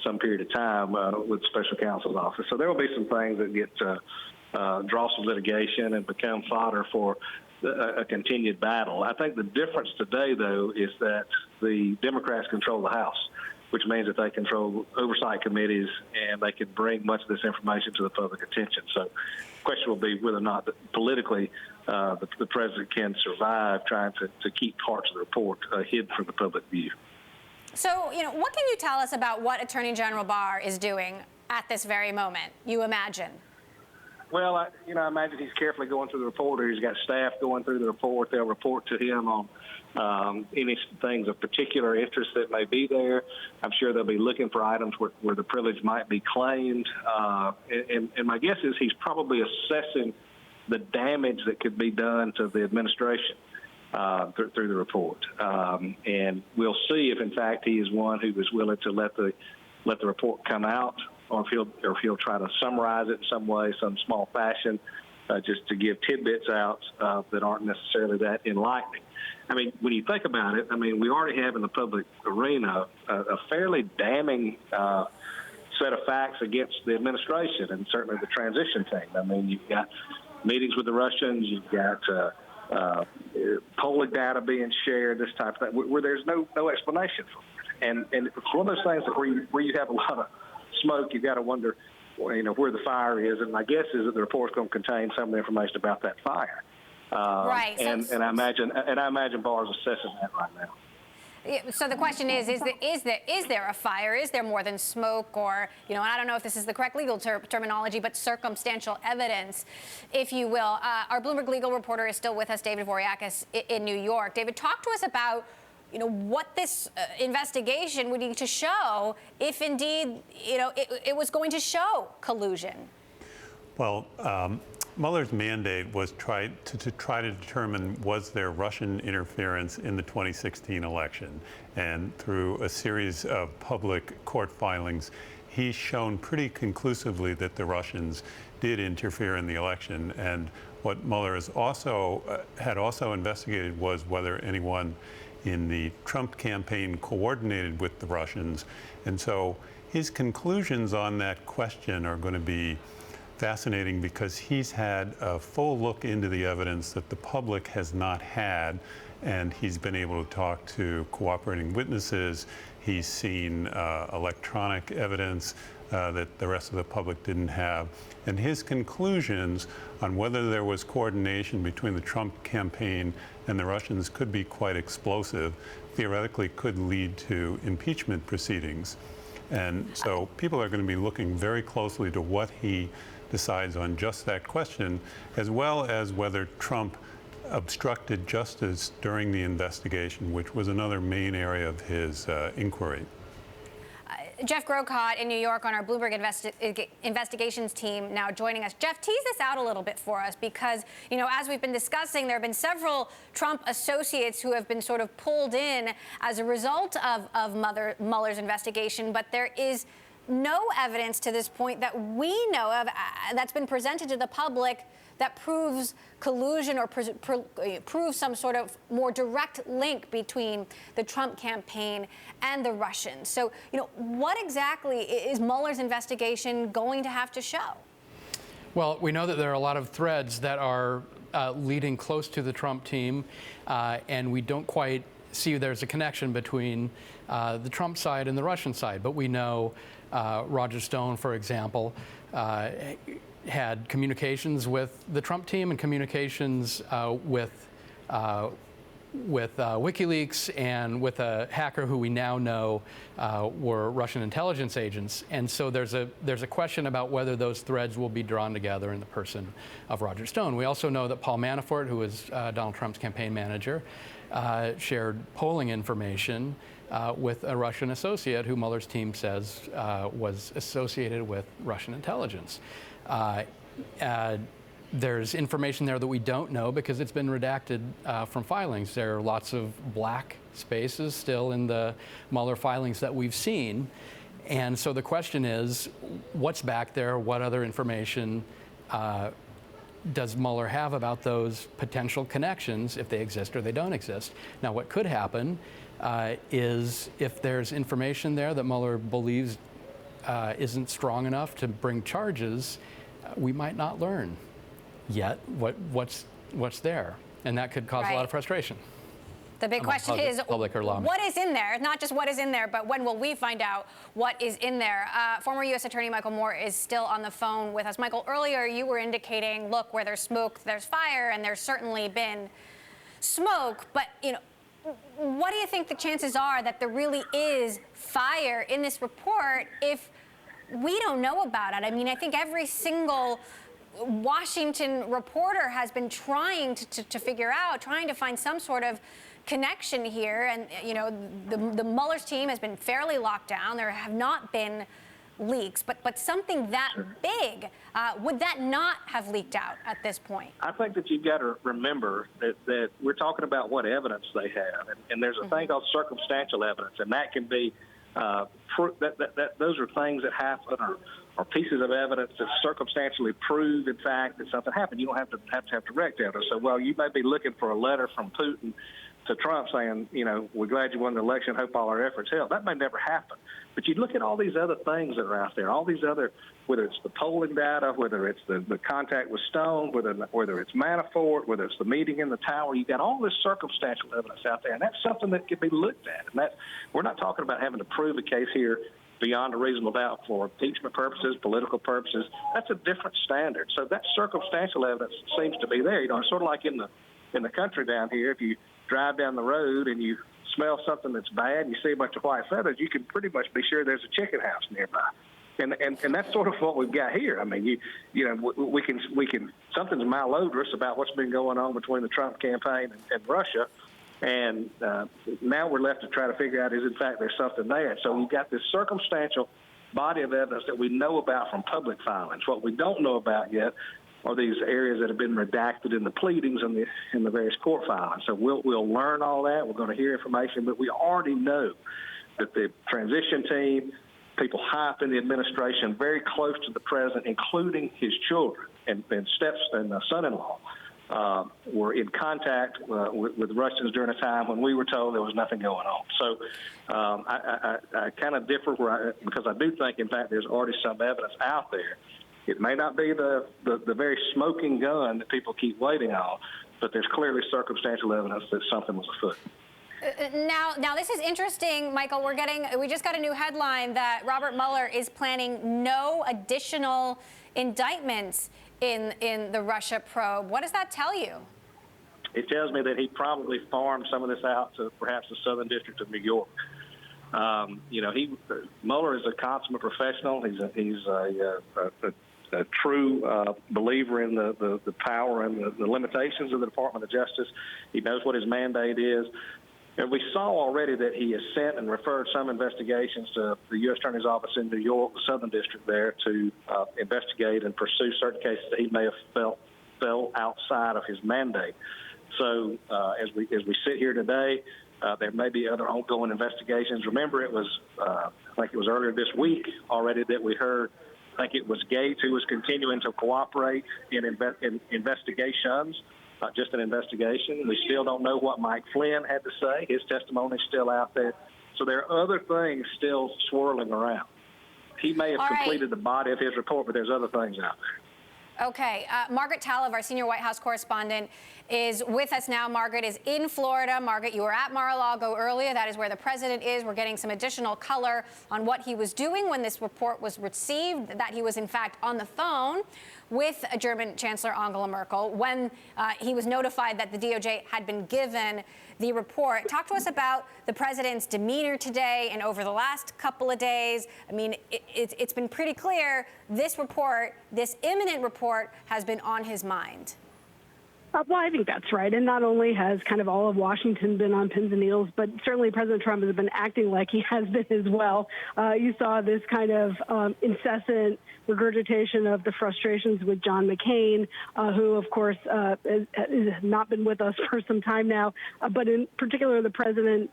some period of time with special counsel's office. So there will be some things that get draw some litigation and become fodder for a continued battle. I think the difference today, though, is that the Democrats control the House, which means that they control oversight committees and they can bring much of this information to the public attention. So the question will be whether or not politically the president can survive trying to keep parts of the report hidden from the public view. So, you know, what can you tell us about what Attorney General Barr is doing at this very moment, you imagine? Well, I imagine he's carefully going through the report, or he's got staff going through the report. They'll report to him on any things of particular interest that may be there. I'm sure they'll be looking for items where the privilege might be claimed. And my guess is he's probably assessing the damage that could be done to the administration through the report. And we'll see if, in fact, he is one who is willing to let the report come out, or if he'll try to summarize it in some way, some small fashion, just to give tidbits out that aren't necessarily that enlightening. I mean, when you think about it, I mean, we already have in the public arena a fairly damning set of facts against the administration and certainly the transition team. I mean, you've got meetings with the Russians, you've got polling data being shared, this type of thing, where there's no explanation for it. And it's one of those things that where you have a lot of smoke, you've got to wonder, where the fire is, and my guess is that the report's going to contain some of the information about that fire. Right. And I imagine Barr's assessing that right now. So the question is there a fire? Is there more than smoke, or, and I don't know if this is the correct legal terminology, but circumstantial evidence, if you will. Our Bloomberg legal reporter is still with us, David Voryakis, in New York. David, talk to us about, what this investigation would need to show if indeed, it was going to show collusion. Well, Mueller's mandate was to try to determine was there Russian interference in the 2016 election. And through a series of public court filings, he's shown pretty conclusively that the Russians did interfere in the election. And what Mueller has had also investigated was whether anyone in the Trump campaign coordinated with the Russians. And so his conclusions on that question are going to be fascinating, because he's had a full look into the evidence that the public has not had, and he's been able to talk to cooperating witnesses. He's seen electronic evidence that the rest of the public didn't have. And his conclusions on whether there was coordination between the Trump campaign and the Russians could be quite explosive, theoretically could lead to impeachment proceedings. And so people are going to be looking very closely to what he decides on just that question, as well as whether Trump obstructed justice during the investigation, which was another main area of his inquiry. Jeff Grocott in New York on our Bloomberg investigations team now joining us. Jeff, tease this out a little bit for us, because, as we've been discussing, there have been several Trump associates who have been sort of pulled in as a result of Mueller's investigation, but there is no evidence to this point that we know of that's been presented to the public that proves collusion or proves some sort of more direct link between the Trump campaign and the Russians. So, what exactly is Mueller's investigation going to have to show? Well, we know that there are a lot of threads that are leading close to the Trump team, and we don't quite see there's a connection between the Trump side and the Russian side. But we know Roger Stone, for example, had communications with the Trump team and communications with WikiLeaks and with a hacker who we now know were Russian intelligence agents. And so there's a question about whether those threads will be drawn together in the person of Roger Stone. We also know that Paul Manafort, who was Donald Trump's campaign manager, shared polling information with a Russian associate who Mueller's team says was associated with Russian intelligence. There's information there that we don't know because it's been redacted from filings. There are lots of black spaces still in the Mueller filings that we've seen. And so the question is, what's back there? What other information does Mueller have about those potential connections, if they exist or they don't exist? Now, what could happen is if there's information there that Mueller believes isn't strong enough to bring charges, we might not learn yet what's there, and that could cause a lot of frustration. The big question is, what is in there? Not just what is in there, but when will we find out what is in there? Former U.S. Attorney Michael Moore is still on the phone with us. Michael, earlier you were indicating, look, where there's smoke, there's fire, and there's certainly been smoke. But, what do you think the chances are that there really is fire in this report if we don't know about it? I mean, I think every single Washington reporter has been trying to figure out, trying to find some sort of connection here. And, the Mueller's team has been fairly locked down. There have not been leaks, but something that big, would that not have leaked out at this point? I think that you've got to remember that we're talking about what evidence they have. And there's a thing called circumstantial evidence, and that can be those are things that happen or pieces of evidence that circumstantially prove, in fact, that something happened. You don't have to have direct evidence. So, well, you may be looking for a letter from Putin to Trump saying, we're glad you won the election, hope all our efforts help. That may never happen. But you look at all these other things that are out there, all these other, whether it's the polling data, whether it's the contact with Stone, whether it's Manafort, whether it's the meeting in the tower, you've got all this circumstantial evidence out there, and that's something that can be looked at. And we're not talking about having to prove a case here beyond a reasonable doubt for impeachment purposes, political purposes, that's a different standard. So that circumstantial evidence seems to be there. It's sort of like in the country down here. If you drive down the road and you smell something that's bad, and you see a bunch of white feathers, you can pretty much be sure there's a chicken house nearby. And that's sort of what we've got here. I mean, we can something's malodorous about what's been going on between the Trump campaign and Russia, and now we're left to try to figure out is in fact there's something there. So we've got this circumstantial body of evidence that we know about from public filings. What we don't know about yet are these areas that have been redacted in the pleadings and in the various court filings. So we'll learn all that. We're going to hear information, but we already know that the transition team, people high up in the administration, very close to the president, including his children and son-in-law, were in contact with Russians during a time when we were told there was nothing going on. So I kind of differ because I do think, in fact, there's already some evidence out there. It may not be the very smoking gun that people keep waiting on, but there's clearly circumstantial evidence that something was afoot. Now this is interesting, Michael. We just got a new headline that Robert Mueller is planning no additional indictments in the Russia probe. What does that tell you? It tells me that he probably farmed some of this out to perhaps the Southern District of New York. Mueller is a consummate professional. He's a true believer in the power and the limitations of the Department of Justice. He knows what his mandate is. And we saw already that he has sent and referred some investigations to the U.S. Attorney's Office in New York, the Southern District there, to investigate and pursue certain cases that he may have fell outside of his mandate. So as we sit here today, there may be other ongoing investigations. Remember, it was I think it was earlier this week already that we heard. I think it was Gates who was continuing to cooperate in investigations. Not just an investigation. We still don't know what Mike Flynn had to say. His testimony is still out there. So there are other things still swirling around. He may have completed the body of his report, but there's other things out there. Okay. Margaret Talev, our senior White House correspondent, is with us now. Margaret is in Florida. Margaret, you were at Mar-a-Lago earlier. That is where the president is. We're getting some additional color on what he was doing when this report was received, that he was, in fact, on the phone with German Chancellor Angela Merkel when he was notified that the DOJ had been given the report. Talk to us about the president's demeanor today and over the last couple of days. I mean, it's been pretty clear this report, this imminent report, has been on his mind. Well, I think that's right. And not only has kind of all of Washington been on pins and needles, but certainly President Trump has been acting like he has been as well. You saw this kind of incessant regurgitation of the frustrations with John McCain, who, of course, has not been with us for some time now. But in particular, the president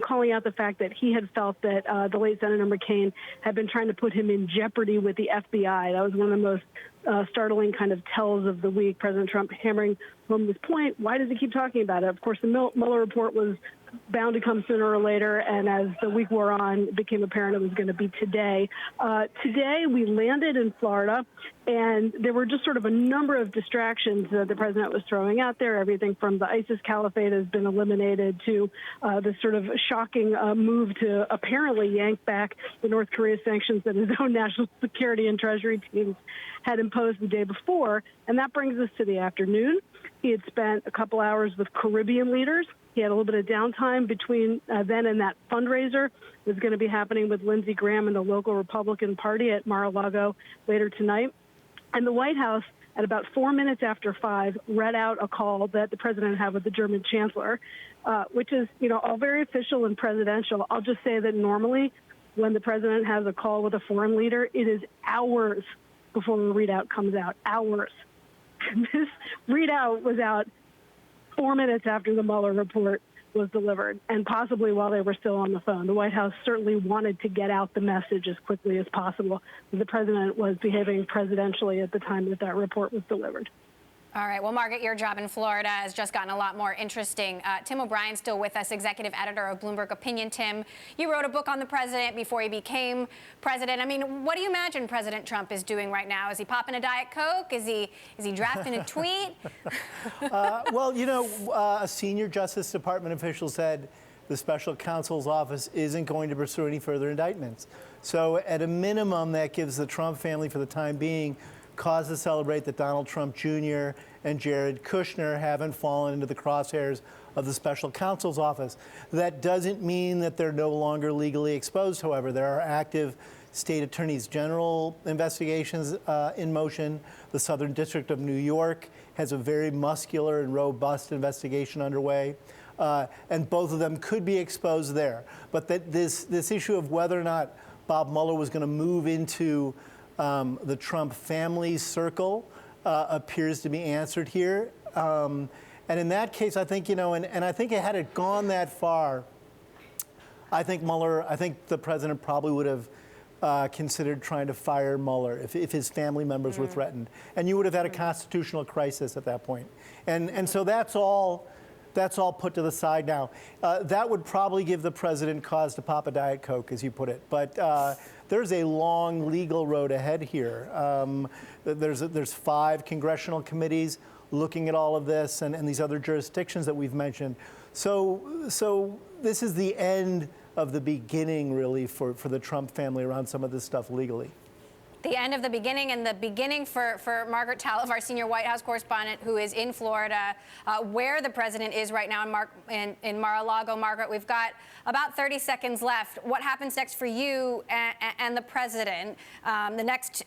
calling out the fact that he had felt that the late Senator McCain had been trying to put him in jeopardy with the FBI. That was one of the most startling kind of tells of the week. President Trump hammering home this point. Why does he keep talking about it? Of course, the Mueller report was bound to come sooner or later, and as the week wore on, it became apparent it was going to be today. Today, we landed in Florida, and there were just sort of a number of distractions that the president was throwing out there. Everything from the ISIS caliphate has been eliminated to this sort of shocking move to apparently yank back the North Korea sanctions that his own national security and treasury teams had imposed the day before. And that brings us to the afternoon. He had spent a couple hours with Caribbean leaders. He had a little bit of downtime between then and that fundraiser was going to be happening with Lindsey Graham and the local Republican Party at Mar-a-Lago later tonight. And the White House, at about 4 minutes after 5, read out a call that the president had with the German chancellor, which is, all very official and presidential. I'll just say that normally when the president has a call with a foreign leader, it is hours before the readout comes out. Hours. This readout was out 4 minutes after the Mueller report was delivered, and possibly while they were still on the phone. The White House certainly wanted to get out the message as quickly as possible. The president was behaving presidentially at the time that report was delivered. All right. Well, Margaret, your job in Florida has just gotten a lot more interesting. Tim O'Brien's still with us, executive editor of Bloomberg Opinion. Tim, you wrote a book on the president before he became president. I mean, what do you imagine President Trump is doing right now? Is he popping a Diet Coke? Is he drafting a tweet? Well, a senior Justice Department official said the special counsel's office isn't going to pursue any further indictments. So at a minimum, that gives the Trump family, for the time being, cause to celebrate that Donald Trump Jr. and Jared Kushner haven't fallen into the crosshairs of the special counsel's office. That doesn't mean that they're no longer legally exposed, however. There are active state attorneys general investigations in motion. The Southern District of New York has a very muscular and robust investigation underway. And both of them could be exposed there. But that this issue of whether or not Bob Mueller was going to move into the Trump family's circle appears to be answered here. And in that case, I think, and I think had it gone that far, I think the president probably would have considered trying to fire Mueller if his family members were threatened. And you would have had a constitutional crisis at that point. And so that's all put to the side now. That would probably give the president cause to pop a Diet Coke, as you put it. But there's a long legal road ahead here. There's 5 congressional committees looking at all of this and these other jurisdictions that we've mentioned. So this is the end of the beginning, really, for the Trump family around some of this stuff legally. The end of the beginning, and the beginning for Margaret Talev, our senior White House correspondent, who is in Florida, where the president is right now in Mar-a-Lago. Margaret, we've got about 30 seconds left. What happens next for you and the president? The next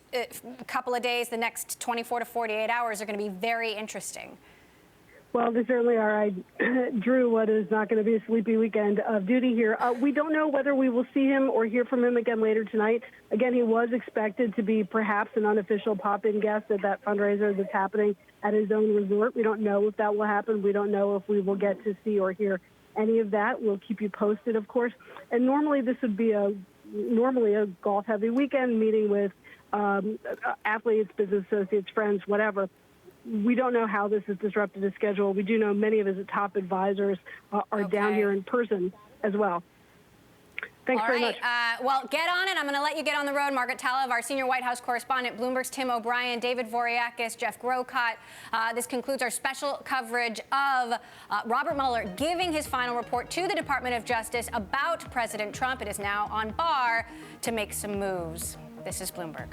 couple of days, the next 24 to 48 hours are going to be very interesting. Well, they certainly are. I drew what is not going to be a sleepy weekend of duty here. We don't know whether we will see him or hear from him again later tonight. Again, he was expected to be perhaps an unofficial pop-in guest at that fundraiser that's happening at his own resort. We don't know if that will happen. We don't know if we will get to see or hear any of that. We'll keep you posted, of course. And normally this would be a golf-heavy weekend, meeting with athletes, business associates, friends, whatever. We don't know how this has disrupted his schedule. We do know many of his top advisors are down here in person as well. Thanks very much. Well, get on it. I'm going to let you get on the road. Margaret Talev, our senior White House correspondent, Bloomberg's Tim O'Brien, David Voriakis, Jeff Grocott. This concludes our special coverage of Robert Mueller giving his final report to the Department of Justice about President Trump. It is now on bar to make some moves. This is Bloomberg.